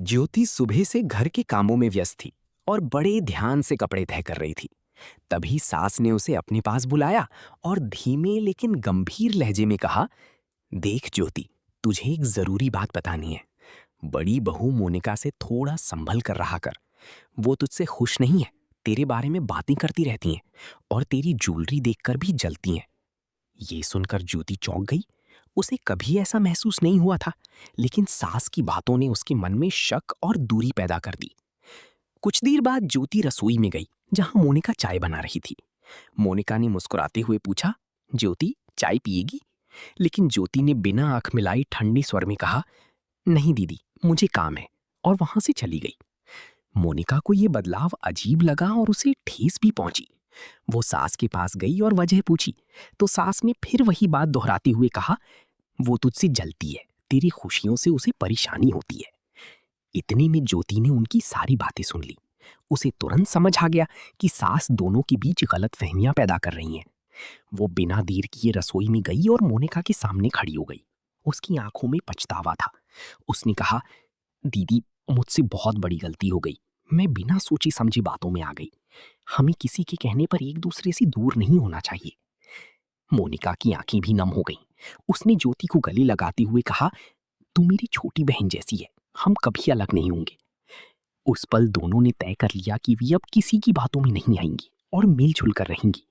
ज्योति सुबह से घर के कामों में व्यस्त थी और बड़े ध्यान से कपड़े तह कर रही थी। तभी सास ने उसे अपने पास बुलाया और धीमे लेकिन गंभीर लहजे में कहा, देख ज्योति, तुझे एक जरूरी बात बतानी है। बड़ी बहू मोनिका से थोड़ा संभल कर रहा कर। वो तुझसे खुश नहीं है, तेरे बारे में बातें करती रहती हैं और तेरी ज्वेलरी देखकर भी जलती हैं। ये सुनकर ज्योति चौंक गई। उसे कभी ऐसा महसूस नहीं हुआ था, लेकिन सास की बातों ने उसके मन में शक और दूरी पैदा कर दी। कुछ देर बाद ज्योति रसोई में गई, जहां मोनिका चाय बना रही थी। मोनिका ने मुस्कुराते हुए पूछा, ज्योति, चाय पिएगी? लेकिन ज्योति ने बिना आंख मिलाई ठंडी स्वर में कहा, नहीं दीदी, मुझे काम है, और वहां से चली गई। मोनिका को यह बदलाव अजीब लगा और उसे ठेस भी पहुंची। वो सास के पास गई और वजह पूछी, तो सास ने फिर वही बात दोहराते हुए कहा, वो तुझसे जलती है, तेरी खुशियों से उसे परेशानी होती है। इतने में ज्योति ने उनकी सारी बातें सुन ली। उसे तुरंत समझ आ गया कि सास दोनों के बीच गलतफहमियां पैदा कर रही हैं। वो बिना देर किए रसोई में गई और मोनिका के सामने खड़ी हो गई। उसकी आंखों में पछतावा था। उसने कहा, दीदी, मुझसे बहुत बड़ी गलती हो गई। मैं बिना सोची समझी बातों में आ गई। हमें किसी के कहने पर एक दूसरे से दूर नहीं होना चाहिए। मोनिका की आंखें भी नम हो गईं। उसने ज्योति को गले लगाते हुए कहा, तू मेरी छोटी बहन जैसी है, हम कभी अलग नहीं होंगे। उस पल दोनों ने तय कर लिया कि वे अब किसी की बातों में नहीं आएंगी और मिलजुल कर रहेंगी।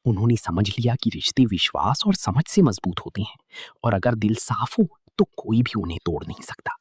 उन्होंने समझ लिया कि रिश्ते विश्वास और समझ से मजबूत होते हैं, और अगर दिल साफ हो तो कोई भी उन्हें तोड़ नहीं सकता।